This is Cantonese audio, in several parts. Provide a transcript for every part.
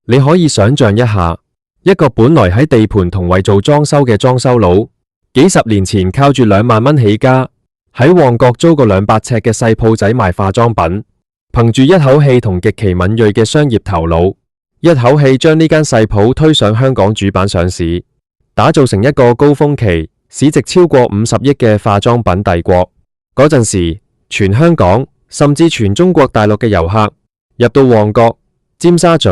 你可以想象一下，一個本來喺地盤同為做裝修嘅裝修佬，幾十年前靠住2萬蚊起家，喺旺角租個200尺嘅細鋪仔賣化妝品，憑住一口氣同極其敏銳嘅商業頭腦，一口氣將呢間細鋪推上香港主板上市，打造成一個高峰期市值超過50億嘅化妝品帝國。嗰陣時，全香港甚至全中國大陸嘅遊客入到旺角、尖沙咀、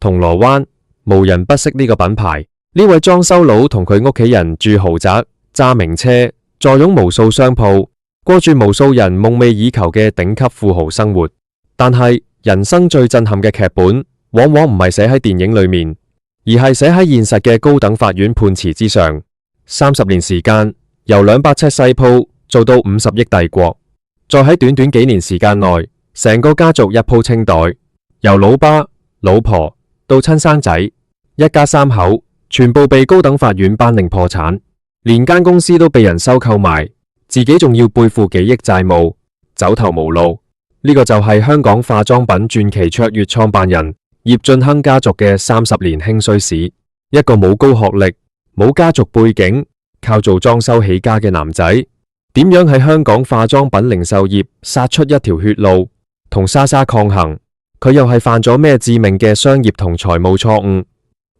銅鑼灣，無人不識呢個品牌。呢位裝修佬同佢屋企人住豪宅、揸名車、坐擁無數商鋪，過住無數人夢寐以求嘅頂級富豪生活。但係人生最震撼嘅劇本，往往唔係寫喺電影裏面，而係寫喺現實嘅高等法院判詞之上。30年時間，由200尺細鋪做到50億帝國，再喺短短幾年時間內，成個家族一鋪清袋，由老爸、老婆到親生仔，一家3口全部被高等法院頒令破產，連間公司都被人收購埋，自己仲要背負幾億債務，走投無路。呢個就係香港化妝品傳奇卓越創辦人葉進亨家族嘅30年興衰史。一個冇高學歷、冇家族背景，靠做裝修起家嘅男仔，點樣喺香港化妝品零售業殺出一條血路，同莎莎抗衡？佢又係犯咗咩致命嘅商業同財務錯誤，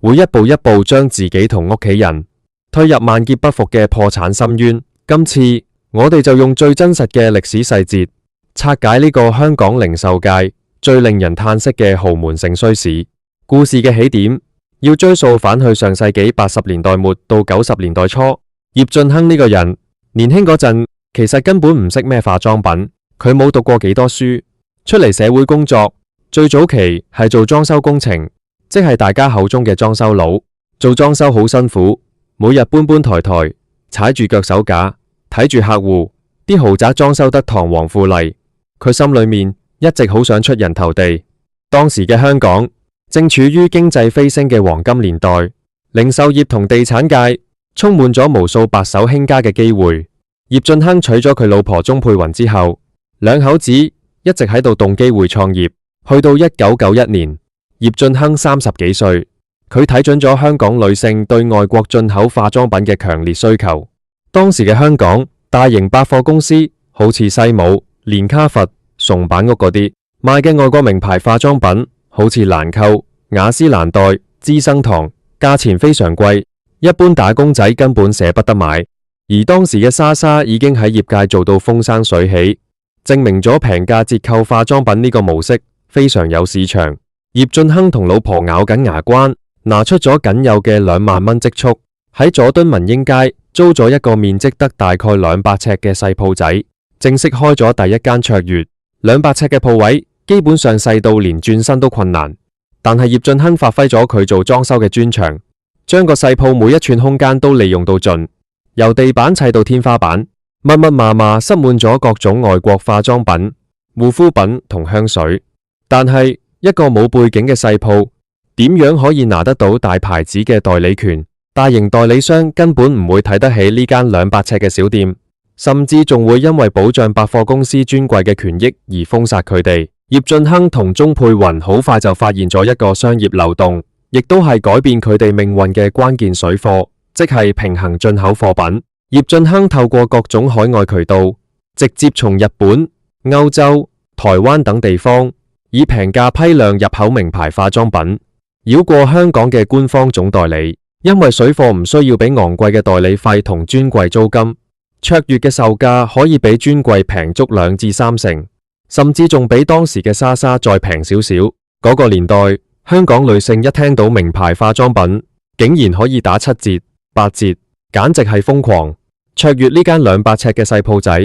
會一步一步將自己同屋企人推入萬劫不復嘅破產深淵？今次我哋就用最真實嘅歷史細節，拆解呢個香港零售界最令人嘆息嘅豪門盛衰史。故事嘅起點要追溯返去上世紀80年代末到90年代初。葉進亨呢個人年輕嗰陣其實根本唔識咩化妝品，佢冇讀過幾多書，出嚟社會工作最早期係做裝修工程，即係大家口中嘅裝修佬。做裝修好辛苦，每日搬搬抬抬，踩住腳手架，睇住客戶啲豪宅裝修得堂皇富麗，佢心裏面一直好想出人頭地。當時嘅香港正處於經濟飛升嘅黃金年代，零售業同地產界充滿咗無數白手興家嘅機會。葉進亨娶咗佢老婆鍾佩雲之後，兩口子一直喺度動機會創業。去到1991年，葉進亨30幾歲，佢睇準咗香港女性對外國進口化妝品嘅強烈需求。當時嘅香港大型百貨公司好似西武、連卡佛、松坂屋嗰啲賣嘅外國名牌化妝品，好似蘭蔻、雅詩蘭黛、資生堂，價錢非常貴，一般打工仔根本捨不得買。而當時嘅莎莎已經喺業界做到風生水起，證明咗平價折扣化妝品呢個模式非常有市場。葉進亨同老婆咬緊牙關，拿出咗僅有嘅2萬蚊積蓄，喺佐敦民英街租咗一個面積得大概200尺嘅細鋪仔，正式開咗第一間卓越。200尺嘅鋪位基本上細到連轉身都困難，但係葉進亨發揮咗佢做裝修嘅專長，將個細鋪每一寸空間都利用到盡，由地板砌到天花板，密密麻麻塞滿咗各種外國化妝品、護膚品同香水。但係一個冇背景嘅細鋪，點樣可以拿得到大牌子嘅代理權？大型代理商根本唔會睇得起呢間200尺嘅小店，甚至仲會因為保障百貨公司尊貴嘅權益而封殺佢哋。葉進亨同鍾佩雲好快就發現咗一個商業漏洞，亦都係改變佢哋命運嘅關鍵水貨，即係平衡進口貨品。葉進亨透過各種海外渠道，直接從日本、歐洲、台灣等地方以平價批量入口名牌化妝品，繞過香港嘅官方總代理。因為水貨唔需要俾昂貴嘅代理費同尊貴租金，卓越嘅售價可以比專櫃平足2至3成，甚至仲比當時嘅莎莎再平少少。嗰個年代，香港女性一聽到名牌化妝品，竟然可以打7折、8折，簡直係瘋狂。卓越呢間200尺嘅細鋪仔，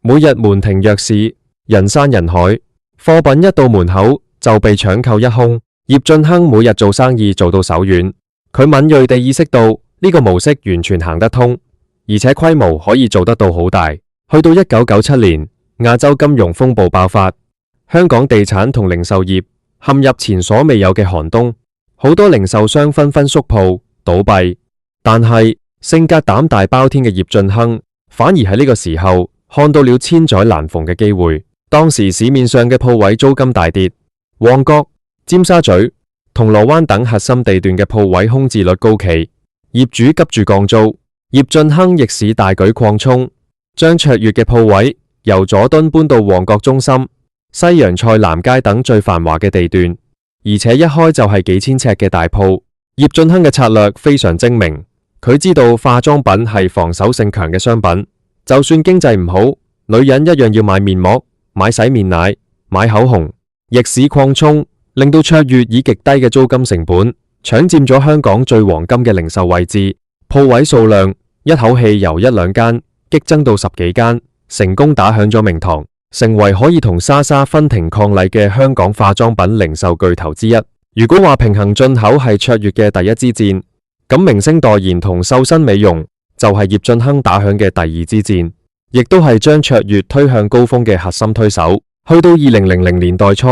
每日門庭若市，人山人海，貨品一到門口就被搶購一空。葉進亨每日做生意做到手軟，佢敏銳地意識到呢個模式完全行得通，而且規模可以做得到好大。去到1997年，亞洲金融風暴爆發，香港地產同零售業陷入前所未有嘅寒冬，好多零售商紛紛縮鋪倒閉。但係性格膽大包天嘅葉進亨反而喺呢個時候看到了千載難逢嘅機會。當時市面上嘅鋪位租金大跌，旺角、尖沙咀、銅鑼灣等核心地段嘅鋪位空置率高企，業主急住降租。葉俊亨逆市大舉擴充，將卓越嘅鋪位由佐敦搬到旺角中心、西洋菜南街等最繁華嘅地段，而且一開就係幾千尺嘅大鋪。葉俊亨嘅策略非常精明，佢知道化妝品係防守性強嘅商品，就算經濟唔好，女人一樣要買面膜、買洗面奶、買口紅。逆市擴充，令到卓越以極低嘅租金成本搶佔咗香港最黃金嘅零售位置，鋪位數量一口氣由一兩間激增到10幾間，成功打響咗名堂，成為可以同莎莎分庭抗禮嘅香港化妝品零售巨頭之一。如果話平衡進口係卓越嘅第一支箭，咁明星代言同瘦身美容就係葉俊亨打響嘅第二支箭，亦都係將卓越推向高峰嘅核心推手。去到2000年代初，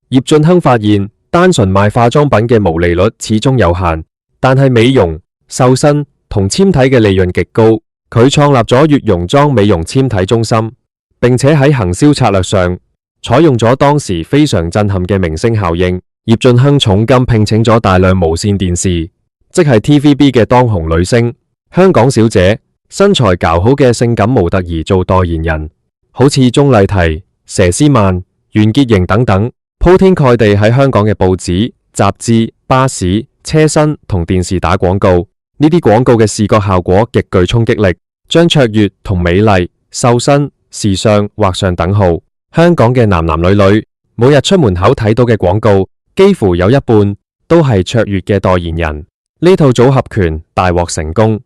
葉俊亨發現單純賣化妝品嘅毛利率始終有限，但係美容、瘦身同纖體嘅利潤極高。佢創立咗悅容莊美容纖體中心，並且喺行銷策略上採用咗當時非常震撼嘅明星效應。葉俊亨重金聘請咗大量無線電視，即係 TVB 嘅當紅女星、香港小姐、身材姣好嘅性感模特兒做代言人，好似鍾麗緹、佘詩曼、袁潔瑩等等，鋪天蓋地喺香港嘅報紙、雜誌、巴士、車身同電視打廣告。呢啲廣告嘅視覺效果極具衝擊力，將卓越同美麗、瘦身、時尚畫上等號。香港嘅男男女女每日出門口睇到嘅廣告，幾乎有一半都係卓越嘅代言人。呢套組合拳大獲成功，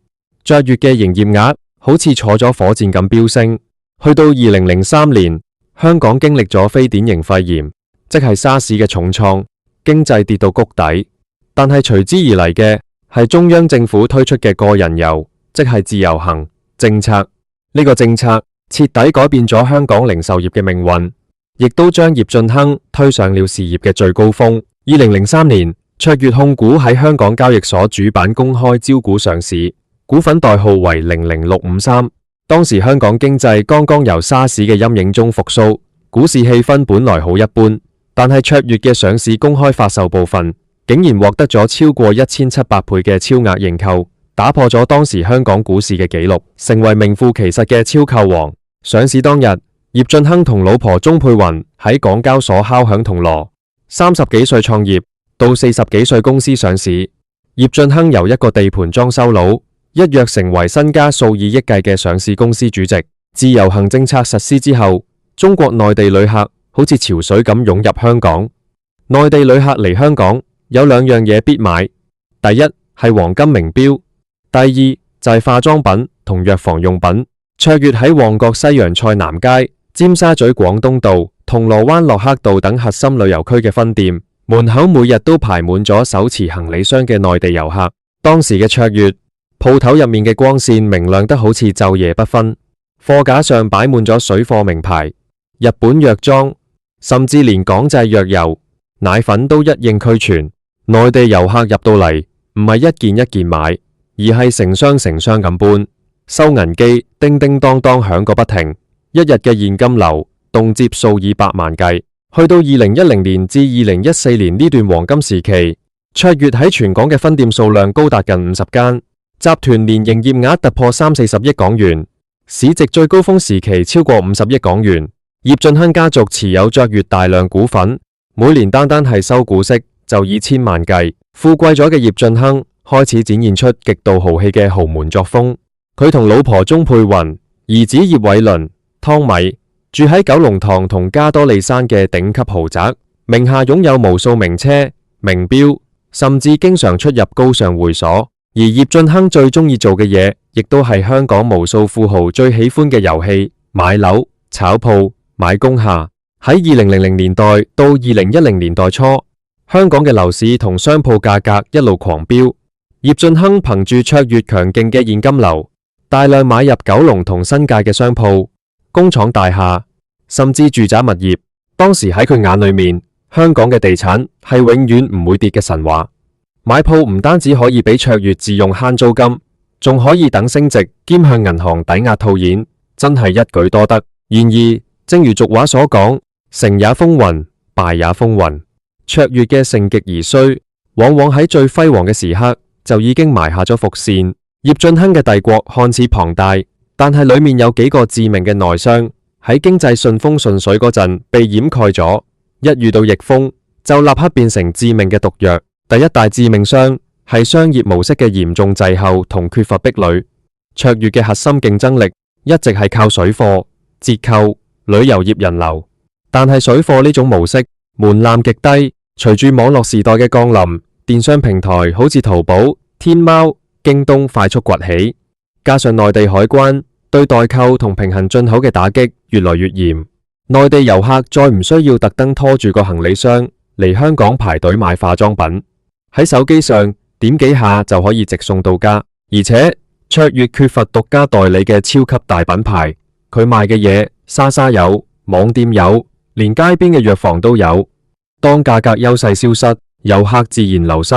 卓越嘅營業額好似坐咗火箭咁飆升。去到2003年，香港經歷咗非典型肺炎，即係沙士嘅重創，經濟跌到谷底。但係隨之而嚟嘅係中央政府推出嘅個人遊，即係自由行政策。呢個政策徹底改變咗香港零售業嘅命運，亦都將葉俊亨推上了事業嘅最高峰。2003年，卓越控股喺香港交易所主板公開招股上市，股份代號為00653。當時香港經濟剛剛由沙士嘅陰影中復甦，股市氣氛本來好一般，但係卓越嘅上市公開發售部分竟然獲得咗超過1700倍嘅超額認購，打破咗當時香港股市嘅紀錄，成為名副其實嘅超購王。上市當日，葉俊亨同老婆鍾佩雲喺港交所敲響銅鑼。30幾歲創業到40幾歲公司上市，葉俊亨由一個地盤裝修佬一躍成為身家數以億計嘅上市公司主席。自由行政策實施之後，中國內地旅客好似潮水咁湧入香港。內地旅客嚟香港有兩樣嘢必買，第一係黃金名錶，第二就係化妝品同藥房用品。卓越喺旺角西洋菜南街、尖沙咀廣東道、銅鑼灣駱克道等核心旅遊區嘅分店門口每日都排滿咗手持行李箱嘅內地遊客。當時嘅卓越鋪頭入面嘅光線明亮得好似晝夜不分，貨架上擺滿咗水貨名牌、日本藥妝，甚至連港製藥油、奶粉都一應俱全。內地遊客入到嚟唔係一件一件買，而係成箱成箱咁搬。收銀機叮叮當當響個不停，一日嘅現金流動輒數以百萬計。去到2010年至2014年呢段黃金時期，卓越喺全港嘅分店數量高達近50間，集團年營業額突破30-40億港元，市值最高峰時期超過50億港元。葉俊亨家族持有卓越大量股份，每年單單係收股息就以千萬計。富貴咗嘅葉俊亨開始展現出極度豪氣嘅豪門作風。佢同老婆鍾佩雲、兒子葉偉倫、湯米住喺九龍塘同加多利山嘅頂級豪宅，名下擁有無數名車、名錶，甚至經常出入高尚會所。而葉俊亨最中意做嘅嘢，亦都係香港無數富豪最喜歡嘅遊戲：買樓、炒鋪、買工廈。喺2000年代到2010年代初，香港嘅樓市同商鋪價格一路狂飆。葉俊亨憑住卓越強勁嘅現金流，大量買入九龍同新界嘅商鋪、工廠大廈，甚至住宅物業。當時喺佢眼裏面，香港嘅地產係永遠唔會跌嘅神話。買鋪唔單止可以俾卓越自用慳租金，仲可以等升值兼向銀行抵押套現，真係一舉多得。然而，正如俗話所講，成也風雲，敗也風雲。卓越嘅盛極而衰，往往喺最輝煌嘅時刻就已經埋下咗伏線。葉俊亨嘅帝國看似龐大，但係裏面有幾個致命嘅內傷，喺經濟順風順水嗰陣被掩蓋咗，一遇到逆風就立刻變成致命嘅毒藥。第一大致命傷係商業模式嘅嚴重滯後同缺乏壁壘。卓越嘅核心競爭力一直係靠水貨、折扣、旅遊業人流，但係水貨呢種模式門檻極低，隨住網絡時代嘅降臨，電商平台好似淘寶、天貓、京東快速崛起，加上內地海關對代購同平行進口嘅打擊越來越嚴，內地遊客再唔需要特登拖住個行李箱嚟香港排隊買化妝品，喺手機上點幾下就可以直送到家。而且卓越缺乏獨家代理嘅超級大品牌，佢賣嘅嘢莎莎有，網店有，連街邊嘅藥房都有。當價格優勢消失，遊客自然流失。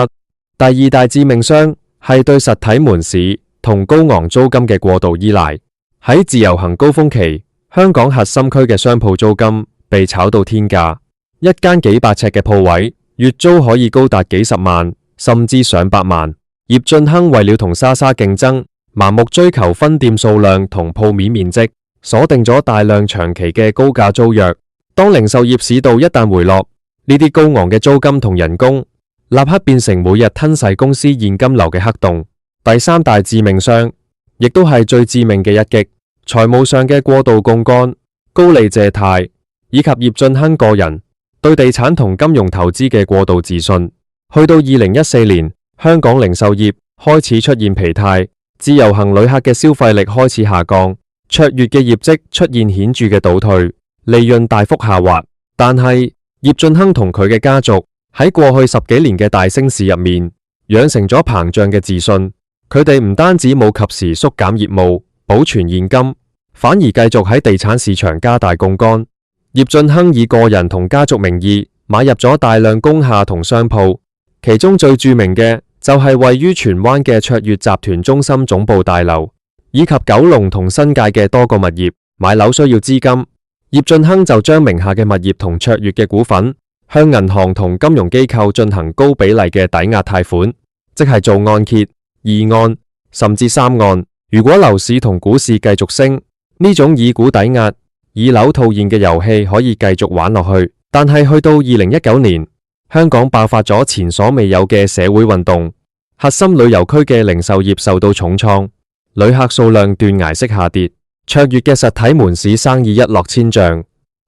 第二大致命傷係對實體門市同高昂租金嘅過度依賴。喺自由行高峰期，香港核心區嘅商鋪租金被炒到天價，一間幾百尺嘅鋪位，月租可以高達幾十萬，甚至上百萬。葉俊亨為了同莎莎競爭，盲目追求分店數量同鋪面面積，鎖定咗大量長期嘅高價租約。當零售業市道一旦回落，呢啲高昂嘅租金同人工立刻變成每日吞噬公司現金流嘅黑洞。第三大致命傷，亦都係最致命嘅一擊，財務上嘅過度槓桿、高利借貸，以及葉俊亨個人對地產同金融投資嘅過度自信。去到2014年，香港零售業開始出現疲態，自由行旅客嘅消費力開始下降，卓越嘅業績出現顯著嘅倒退，利潤大幅下滑。但係葉俊亨同佢嘅家族喺過去10幾年嘅大升市入面，養成咗膨脹嘅自信。佢哋唔單止冇及時縮減業務，保存現金，反而繼續喺地產市場加大槓桿。葉俊亨以個人同家族名義買入咗大量工廈同商鋪，其中最著名嘅就係位於荃灣嘅卓越集團中心總部大樓，以及九龍同新界嘅多個物業。買樓需要資金，葉俊亨就將名下嘅物業同卓越嘅股份向銀行同金融機構進行高比例嘅抵押貸款，即係做按揭、二按甚至三按。如果樓市同股市繼續升，呢種以股抵押、以樓套現嘅遊戲可以繼續玩落去。但係去到2019年，香港爆發咗前所未有嘅社會運動，核心旅遊區嘅零售業受到重創，旅客數量斷崖式下跌，卓越嘅實體門市生意一落千丈，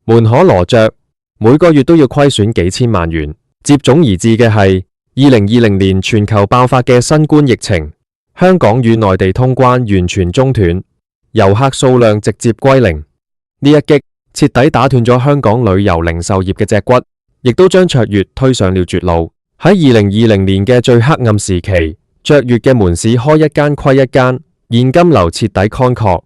門可羅雀，每個月都要虧損幾千萬元。接踵而至嘅係2020年全球爆發嘅新冠疫情，香港與內地通關完全中斷，遊客數量直接歸零。呢一擊徹底打斷咗香港旅遊零售業嘅脊骨，亦都將卓越推上了絕路。喺2020年嘅最黑暗時期，卓越嘅門市開一間虧一間，現金流徹底乾涸。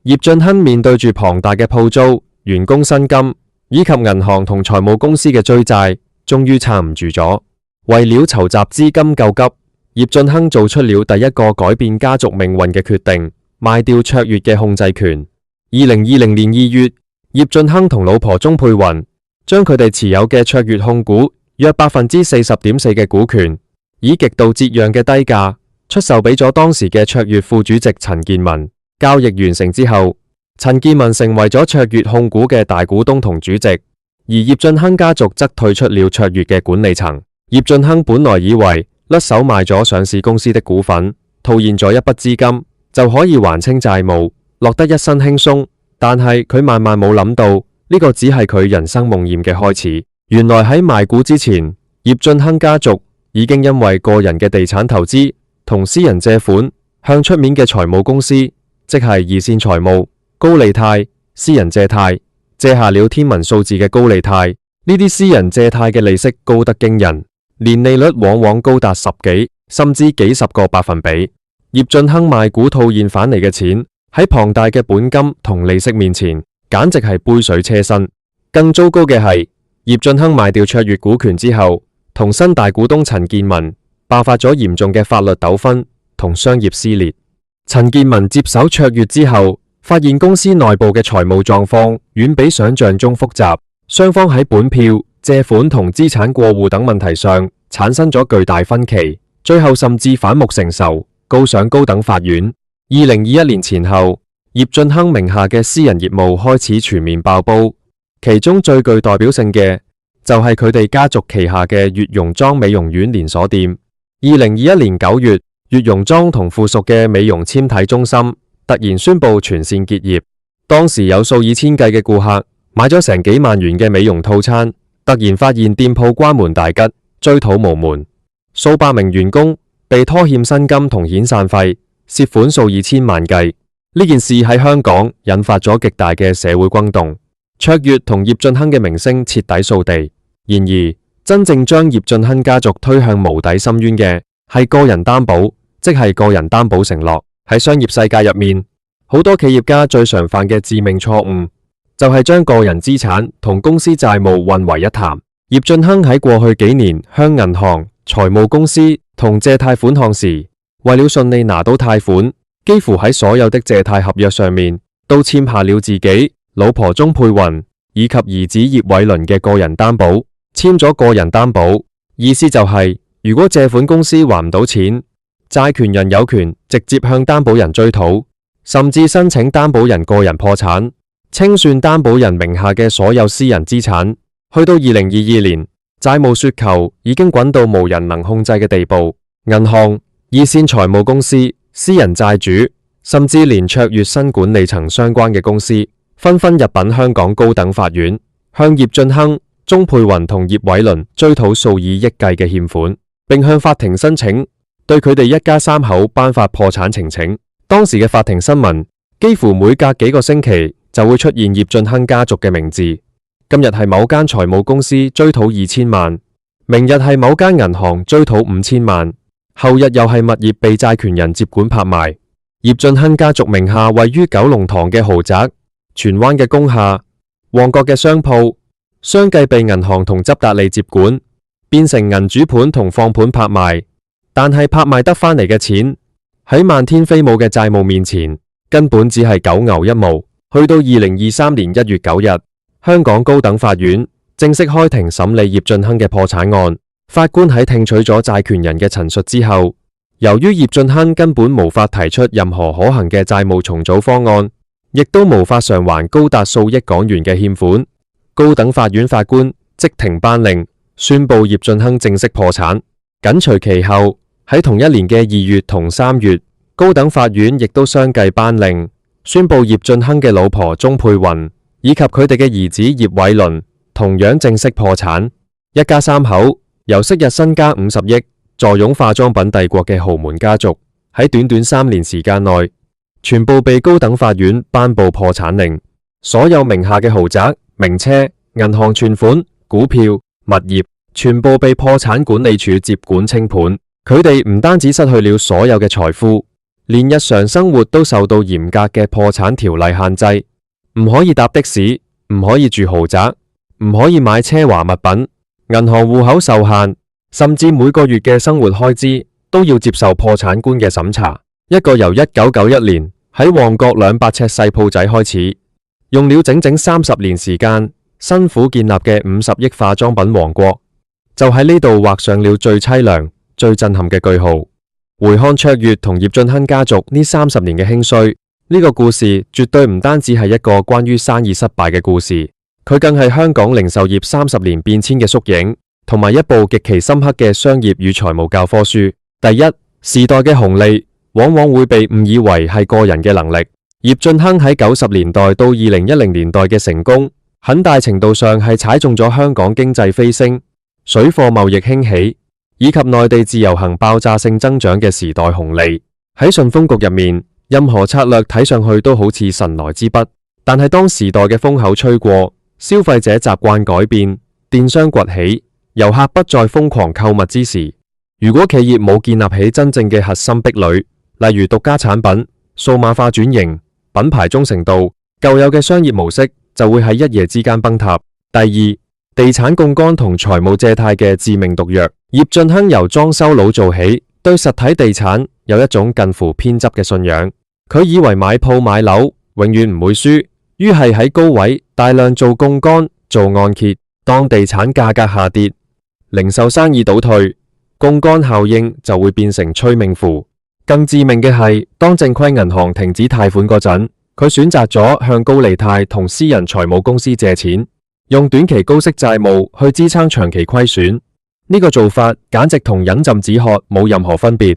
葉俊亨面對住龐大嘅鋪租、員工薪金以及銀行同財務公司嘅追債，終於撐唔住咗。為了籌集資金救急，葉俊亨做出了第一個改變家族命運嘅決定，賣掉卓越嘅控制權。2020年2月，葉俊亨同老婆鍾佩雲將佢哋持有嘅卓越控股約40.4%嘅股權，以極度折讓嘅低價出售俾咗當時嘅卓越副主席陳健民。交易完成之後，陳健民成為咗卓越控股嘅大股東同主席，而葉俊亨家族則退出了卓越嘅管理層。葉俊亨本來以為甩手賣咗上市公司的股份，套現咗一筆資金就可以還清債務，落得一身輕鬆。但係佢萬萬冇諗到，呢個只係佢人生夢魘嘅開始。原來喺賣股之前，葉俊亨家族已經因為個人嘅地產投資同私人借款，向出面嘅財務公司，即係二線財務、高利貸、私人借貸，借下了天文數字嘅高利貸。呢啲私人借貸嘅利息高得驚人，年利率往往高達10幾甚至幾十個百分比。葉俊亨賣股套現返嚟嘅錢，喺龐大嘅本金同利息面前，簡直係杯水車薪。更糟糕嘅係，葉俊亨賣掉卓越股權之後，同新大股東陳健民爆發咗嚴重嘅法律糾紛同商業撕裂。陳健民接手卓越之後，發現公司內部嘅財務狀況遠比想象中複雜，雙方喺本票、借款同資產過戶等問題上產生咗巨大分歧，最後甚至反目成仇，告上高等法院。2021年前後，葉俊亨名下嘅私人業務開始全面爆煲，其中最具代表性嘅就係佢哋家族旗下嘅悅榕莊美容院連鎖店。2021年9月，悅榕莊同附屬嘅美容纖體中心突然宣布全線結業，當時有數以千計嘅顧客買咗成幾萬元嘅美容套餐，突然發現店鋪關門大吉，追討無門，數百名員工被拖欠薪金同遣散費，涉款數以千萬計。呢件事喺香港引發咗極大嘅社會轟動，卓越同葉俊亨嘅名聲徹底掃地。然而，真正將葉俊亨家族推向無底深淵嘅係個人擔保，即係個人擔保承諾。喺商業世界入面，好多企業家最常犯嘅致命錯誤就係將個人資產同公司債務混為一談。葉俊亨喺過去幾年向銀行、財務公司同借貸款項時，為了順利拿到貸款，幾乎喺所有的借貸合約上面都簽下了自己、老婆鍾佩雲以及兒子葉偉倫嘅個人擔保。簽咗個人擔保，意思就係如果借款公司還唔到錢，債權人有權直接向擔保人追討，甚至申請擔保人個人破產，清算擔保人名下嘅所有私人資產。去到2022年，債務雪球已經滾到無人能控制嘅地步，銀行、二線財務公司、私人債主，甚至連卓越新管理層相關嘅公司，紛紛入稟香港高等法院，向葉俊亨、鍾佩雲同葉偉倫追討數以億計嘅欠款，並向法庭申請對佢哋一家三口頒發破產呈請。當時嘅法庭新聞幾乎每隔幾個星期就會出現葉俊亨家族嘅名字。今日係某間財務公司追討2000萬，明日係某間銀行追討5000萬，後日又係物業被債權人接管拍賣。葉俊亨家族名下位於九龍塘嘅豪宅、荃灣嘅工廈、旺角嘅商鋪，相繼被銀行同執達利接管，變成銀主盤同放盤拍賣。但係拍賣得返嚟嘅錢喺漫天飛舞嘅債務面前，根本只係九牛一毛。去到2023年1月9日，香港高等法院正式開庭審理葉俊亨嘅破產案。法官喺聽取咗債權人嘅陳述之後，由於葉俊亨根本無法提出任何可行嘅債務重組方案，亦都無法償還高達數億港元嘅欠款，高等法院法官即庭頒令，宣布葉俊亨正式破產。緊隨其後，喺同一年嘅2月同3月，高等法院亦都相繼頒令，宣布葉俊亨嘅老婆鍾佩雲以及佢哋嘅兒子葉偉倫同樣正式破產。一家三口由昔日身家50億、坐擁化妝品帝國嘅豪門家族，喺短短3年時間內，全部被高等法院頒布破產令。所有名下嘅豪宅、名車、銀行存款、股票、物業，全部被破產管理處接管清盤。佢哋唔單止失去了所有嘅財富，連日常生活都受到嚴格嘅破產條例限制，唔可以搭的士，唔可以住豪宅，唔可以買奢華物品，銀行戶口受限，甚至每個月嘅生活開支都要接受破產官嘅審查。一個由1991年喺旺角200尺細鋪仔開始，用了整整30年時間辛苦建立嘅50億化妝品王國，就喺呢度畫上了最淒涼、最震撼嘅句號。回看卓越同葉俊亨家族呢30年嘅興衰，呢個故事絕對唔單止係一個關於生意失敗嘅故事，佢更係香港零售業30年變遷嘅縮影，同埋一部極其深刻嘅商業與財務教科書。第一，時代嘅紅利往往會被誤以為係個人嘅能力。葉俊亨喺90年代到2010年代嘅成功，很大程度上係踩中咗香港經濟飛升、水貨貿易興起，以及內地自由行爆炸性增長嘅時代紅利。喺順風局入面，任何策略睇上去都好似神來之筆，但係當時代嘅風口吹過，消費者習慣改變，電商崛起，遊客不再瘋狂購物之時，如果企業冇建立起真正嘅核心壁壘，例如獨家產品、數碼化轉型、品牌忠誠度，舊有嘅商業模式就會喺一夜之間崩塌。第二，地產槓桿同財務借貸嘅致命毒藥。葉俊亨由裝修佬做起，對實體地產有一種近乎偏執嘅信仰。佢以為買鋪買樓永遠唔會輸，於係喺高位大量做槓桿、做按揭，當地產價格下跌，零售生意倒退，槓桿效應就會變成催命符。更致命嘅係，當正規銀行停止貸款嗰陣，佢選擇咗向高利貸同私人財務公司借錢，用短期高息債務去支撐長期虧損。呢個做法簡直同飲鴆止渴冇任何分別。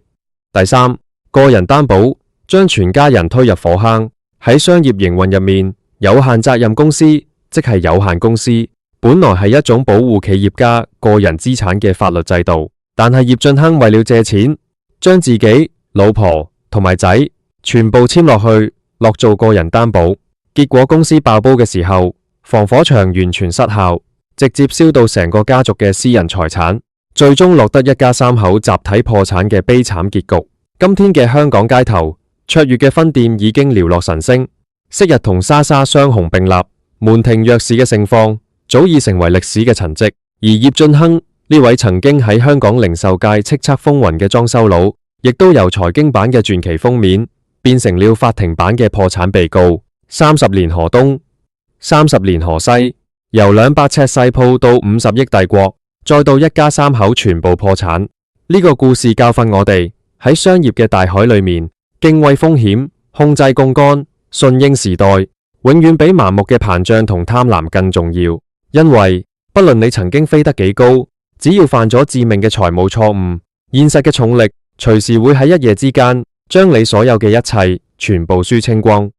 第三，個人擔保將全家人推入火坑。喺商業營運入面，有限責任公司即係有限公司，本來係一種保護企業家個人資產嘅法律制度，但係葉俊亨為了借錢，將自己、老婆同埋仔全部簽落去，落做個人擔保。結果公司爆煲嘅時候，防火牆完全失效，直接燒到成個家族嘅私人財產，最終落得一家三口集體破產嘅悲慘結局。今天嘅香港街頭，卓越嘅分店已經寥落神星，昔日同莎莎雙雄並立，門庭若市嘅盛況早已成為歷史嘅陳跡。而葉俊亨呢位曾經喺香港零售界叱咤風雲嘅裝修佬，亦都由財經版嘅傳奇封面變成了法庭版嘅破產被告。30年河東，30年河西，由200尺細鋪到50億帝國，再到一家三口全部破產。呢個故事教訓我哋喺商業嘅大海裏面，敬畏風險、控制槓桿、順應時代，永遠比盲目嘅膨脹同貪婪更重要。因為不論你曾經飛得幾高，只要犯咗致命嘅財務錯誤，現實嘅重力隨時會喺一夜之間將你所有嘅一切全部輸清光。